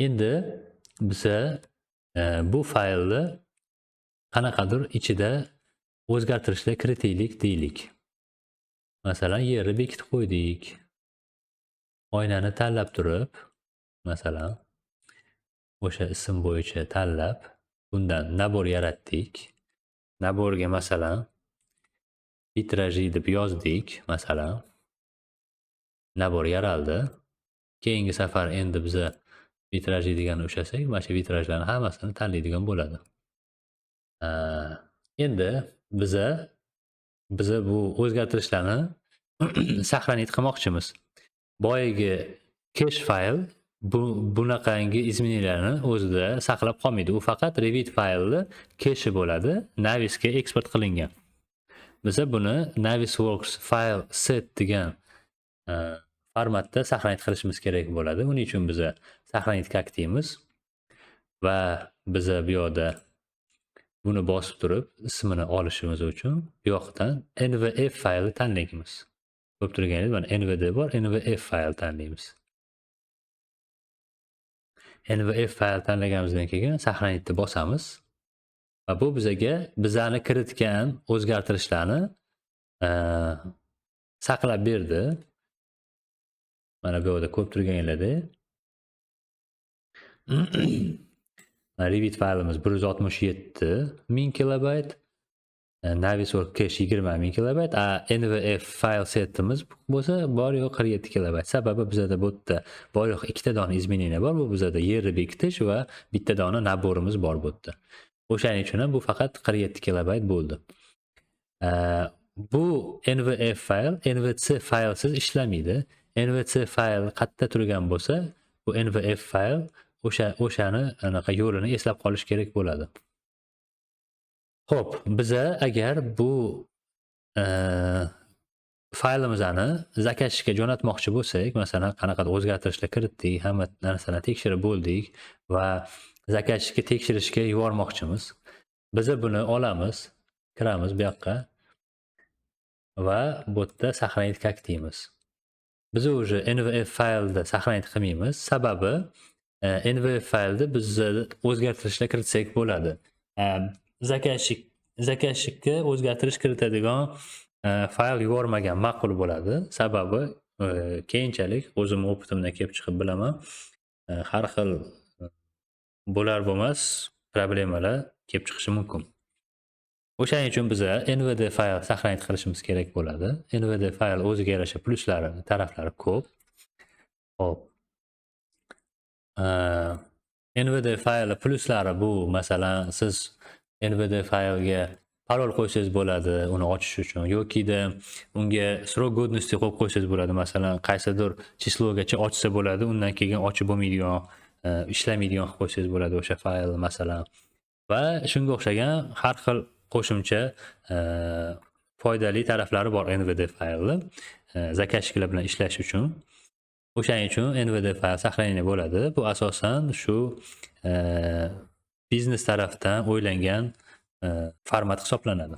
Endi biza bu faylni qanaqadir ichida o'zgartirishlar kiritaylik deylik. Masalan, yerni bekitib qo'ydik. Oynani tanlab turib, masalan, o'sha ism bo'yicha tanlab, bundan nabor yaratdik. Naborga masalan vitraji deb yozdik, masalan. Nabor yaraldi. Keyingi safar endi biza vitraji deganni ushlasak, mana shu vitrajlarning hammasini tanlaydigan bo'ladi. Endi biza bu o'zgartirishlarni saqlanib qilmoqchimiz. Boyagi cache fayl bunaqangi izmeniylarni o'zida saqlab qolmaydi. U faqat Revit faylni cache bo'ladi, Navisga eksport qilingan. Biza buni Navisworks file set degan formatda saqlanib qilishimiz kerak bo'ladi. Uning uchun biza saqlanib deymiz va biza bu yoqda buni bosib turib ismini olishimiz uchun bu yoqdan NVF faylni tanlaymiz. Ko'p turganingiz mana NVD bor, NVF fayl tanlaymiz. NVF fayl tanlaganimizdan keyin saqlanishni bosamiz va bu bizaga bizani kiritgan o'zgartirishlarni saqlab berdi. Mana bu yerda ko'p turganinglarda Revit faylimiz 167.000 kilobayt, Navisworks cache 20.000 kilobayt, NVF fayl setimiz bo'lsa bor yo'q 47 kilobayt. Sababi bizada bu yerda bor yo'q ikkita dona izmeniylar bor. Bu bizada yerni bekitish va bitta dona naborimiz bor bu yerda. O'shaning uchun ham bu faqat 47 kilobayt bo'ldi. Bu NVF fayl NVC faylsiz ishlamaydi. NVC fayl qayerda turgan bo'lsa, bu NVF fayl o'shani anaqa yo'lini eslab qolish kerak bo'ladi. Xo'p, biza agar bu faylimizni zakashga jo'natmoqchi bo'lsak, masalan, qanaqadir o'zgartirishlar kiritdik, hamma narsani tekshirib bo'ldik va zakashga tekshirishga yubormoqchimiz. Biza buni olamiz, kiramiz bu yoqqa va bu yerda saqlanib deymiz. Biz уже NVF faylda saqlanib qilmaymiz. Sababi NVF faylda biz o'zgartirishlar kiritsak bo'ladi. Zakashga o'zgartirish kiritadigan fayl yubormagan ma'qul bo'ladi. Sababi keyinchalik o'zim opitimdan kelib chiqib bilaman, har xil bo'lar bo'lmas problemalar kelib chiqishi mumkin. O'shaning uchun biza NVD fayl saqlanib qilishimiz kerak bo'ladi. NVD fayl o'ziga yarasha pluslari, taraflari ko'p. Xo'p. NVD fayl pluslari bu, masalan, siz NVD faylga parol qo'ysangiz bo'ladi uni ochish uchun yokida unga srok godnosti qo'yib qo'ysangiz bo'ladi. Masalan, qaysidir chislogacha ochsa bo'ladi, undan keyin ochib bo'lmaydigan, ishlamaydigan qilib qo'ysangiz bo'ladi o'sha fayl masalan. Va shunga o'xshagan har xil qo'shimcha foydali taraflari bor NVD faylni zakashliklar bilan ishlash uchun. O'shaning uchun NVD fayl saqlanib bo'ladi. Bu asosan shu biznes tarafdan o'ylangan format hisoblanadi.